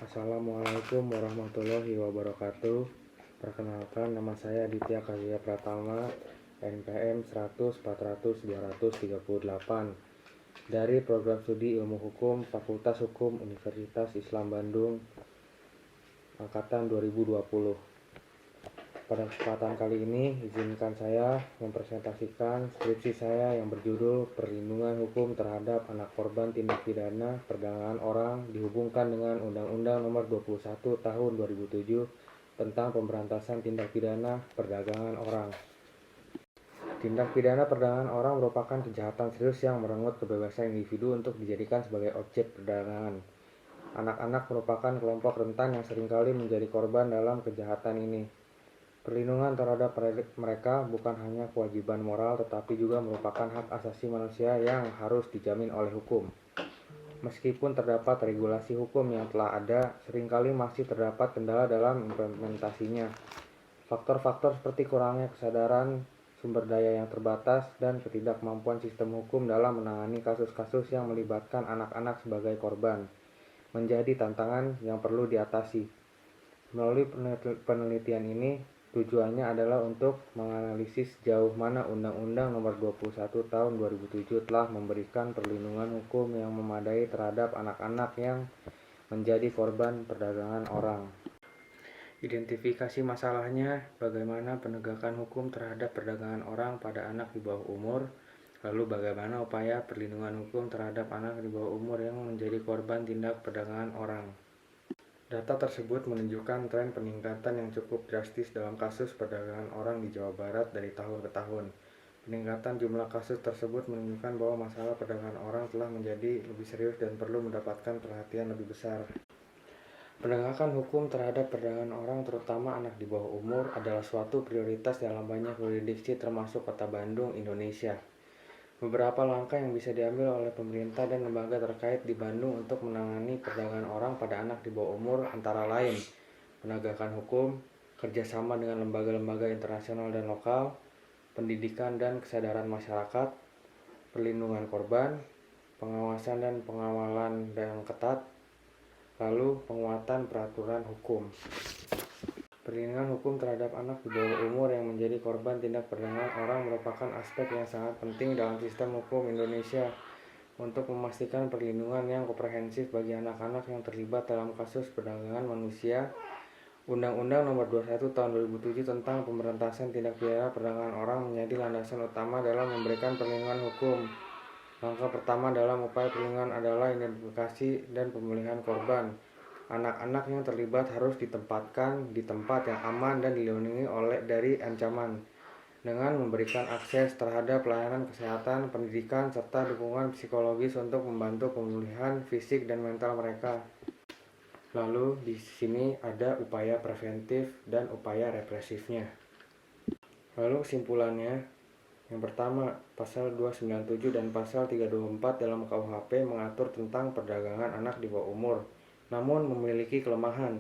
Assalamualaikum warahmatullahi wabarakatuh. Perkenalkan, nama saya Aditya Karya Pratama, NPM 100 400 238 dari Program Studi Ilmu Hukum Fakultas Hukum Universitas Islam Bandung angkatan 2020. Pada kesempatan kali ini, izinkan saya mempresentasikan skripsi saya yang berjudul Perlindungan Hukum Terhadap Anak Korban Tindak Pidana Perdagangan Orang dihubungkan dengan Undang-Undang Nomor 21 Tahun 2007 tentang Pemberantasan Tindak Pidana Perdagangan Orang. Tindak pidana perdagangan orang merupakan kejahatan serius yang merenggut kebebasan individu untuk dijadikan sebagai objek perdagangan. Anak-anak merupakan kelompok rentan yang seringkali menjadi korban dalam kejahatan ini. Perlindungan terhadap mereka bukan hanya kewajiban moral tetapi juga merupakan hak asasi manusia yang harus dijamin oleh hukum. Meskipun terdapat regulasi hukum yang telah ada, seringkali masih terdapat kendala dalam implementasinya. Faktor-faktor seperti kurangnya kesadaran, sumber daya yang terbatas, dan ketidakmampuan sistem hukum dalam menangani kasus-kasus yang melibatkan anak-anak sebagai korban menjadi tantangan yang perlu diatasi. Melalui penelitian ini, tujuannya adalah untuk menganalisis sejauh mana Undang-Undang Nomor 21 Tahun 2007 telah memberikan perlindungan hukum yang memadai terhadap anak-anak yang menjadi korban perdagangan orang. Identifikasi masalahnya, bagaimana penegakan hukum terhadap perdagangan orang pada anak di bawah umur, lalu bagaimana upaya perlindungan hukum terhadap anak di bawah umur yang menjadi korban tindak perdagangan orang. Data tersebut menunjukkan tren peningkatan yang cukup drastis dalam kasus perdagangan orang di Jawa Barat dari tahun ke tahun. Peningkatan jumlah kasus tersebut menunjukkan bahwa masalah perdagangan orang telah menjadi lebih serius dan perlu mendapatkan perhatian lebih besar. Penegakan hukum terhadap perdagangan orang, terutama anak di bawah umur, adalah suatu prioritas dalam banyak yurisdiksi termasuk Kota Bandung, Indonesia. Beberapa langkah yang bisa diambil oleh pemerintah dan lembaga terkait di Bandung untuk menangani perdagangan orang pada anak di bawah umur antara lain penegakan hukum, kerjasama dengan lembaga-lembaga internasional dan lokal, pendidikan dan kesadaran masyarakat, perlindungan korban, pengawasan dan pengawalan yang ketat, lalu penguatan peraturan hukum. Perlindungan hukum terhadap anak di bawah umur yang menjadi korban tindak perdagangan orang merupakan aspek yang sangat penting dalam sistem hukum Indonesia untuk memastikan perlindungan yang komprehensif bagi anak-anak yang terlibat dalam kasus perdagangan manusia. Undang-Undang Nomor 21 Tahun 2007 tentang Pemberantasan Tindak Pidana Perdagangan Orang menjadi landasan utama dalam memberikan perlindungan hukum. Langkah pertama dalam upaya perlindungan adalah identifikasi dan pemulihan korban. Anak-anak yang terlibat harus ditempatkan di tempat yang aman dan dilindungi dari ancaman, dengan memberikan akses terhadap pelayanan kesehatan, pendidikan, serta dukungan psikologis untuk membantu pemulihan fisik dan mental mereka. Lalu di sini ada upaya preventif dan upaya represifnya. Lalu kesimpulannya, yang pertama, pasal 297 dan pasal 324 dalam KUHP mengatur tentang perdagangan anak di bawah umur, namun memiliki kelemahan.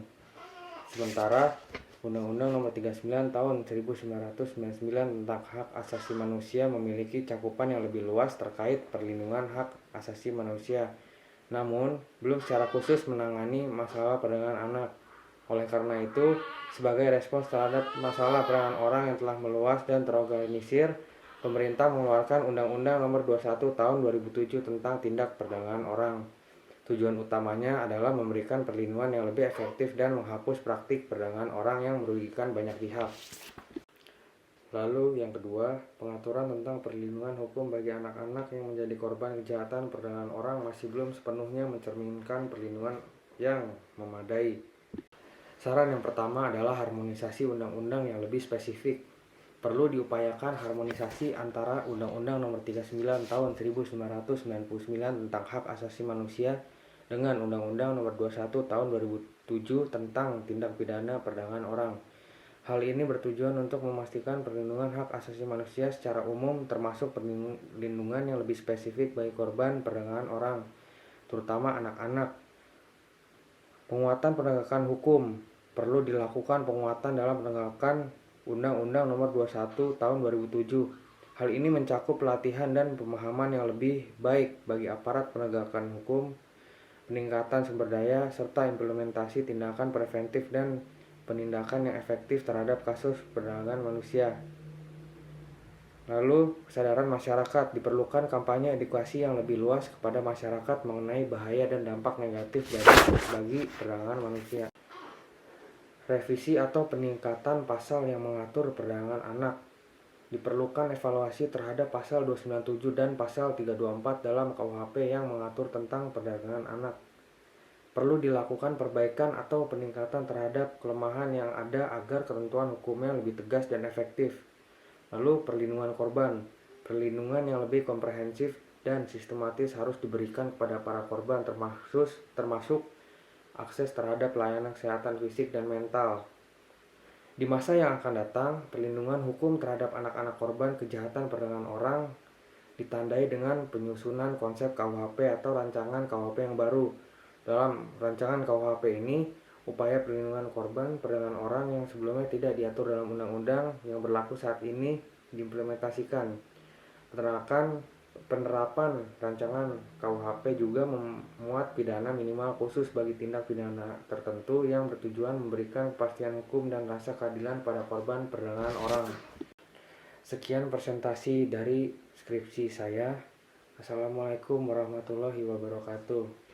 Sementara Undang-Undang Nomor 39 Tahun 1999 tentang Hak Asasi Manusia memiliki cakupan yang lebih luas terkait perlindungan hak asasi manusia, namun belum secara khusus menangani masalah perdagangan anak. Oleh karena itu, sebagai respons terhadap masalah perdagangan orang yang telah meluas dan terorganisir, pemerintah mengeluarkan Undang-Undang Nomor 21 Tahun 2007 tentang Tindak Perdagangan Orang. Tujuan utamanya adalah memberikan perlindungan yang lebih efektif dan menghapus praktik perdagangan orang yang merugikan banyak pihak. Lalu yang kedua, pengaturan tentang perlindungan hukum bagi anak-anak yang menjadi korban kejahatan perdagangan orang masih belum sepenuhnya mencerminkan perlindungan yang memadai. Saran yang pertama adalah harmonisasi undang-undang yang lebih spesifik. Perlu diupayakan harmonisasi antara Undang-Undang Nomor 39 Tahun 1999 tentang Hak Asasi Manusia dengan Undang-Undang Nomor 21 Tahun 2007 tentang Tindak Pidana Perdagangan Orang. Hal ini bertujuan untuk memastikan perlindungan hak asasi manusia secara umum, termasuk perlindungan yang lebih spesifik bagi korban perdagangan orang, terutama anak-anak. Penguatan penegakan hukum. Perlu dilakukan penguatan dalam penegakan Undang-Undang Nomor 21 Tahun 2007. Hal ini mencakup pelatihan dan pemahaman yang lebih baik bagi aparat penegakan hukum, peningkatan sumber daya, serta implementasi tindakan preventif dan penindakan yang efektif terhadap kasus perdagangan manusia. Lalu, kesadaran masyarakat. Diperlukan kampanye edukasi yang lebih luas kepada masyarakat mengenai bahaya dan dampak negatif bagi perdagangan manusia. Revisi atau peningkatan pasal yang mengatur perdagangan anak. Diperlukan evaluasi terhadap pasal 297 dan pasal 324 dalam KUHP yang mengatur tentang perdagangan anak. Perlu dilakukan perbaikan atau peningkatan terhadap kelemahan yang ada agar ketentuan hukumnya lebih tegas dan efektif. Lalu, perlindungan korban. Perlindungan yang lebih komprehensif dan sistematis harus diberikan kepada para korban, termasuk akses terhadap layanan kesehatan fisik dan mental. Di masa yang akan datang, perlindungan hukum terhadap anak-anak korban kejahatan perdagangan orang ditandai dengan penyusunan konsep KUHP atau rancangan KUHP yang baru. Dalam rancangan KUHP ini, upaya perlindungan korban perdagangan orang yang sebelumnya tidak diatur dalam undang-undang yang berlaku saat ini diimplementasikan. Penerapan rancangan KUHP juga memuat pidana minimal khusus bagi tindak pidana tertentu yang bertujuan memberikan kepastian hukum dan rasa keadilan pada korban perdagangan orang. Sekian presentasi dari skripsi saya. Assalamualaikum warahmatullahi wabarakatuh.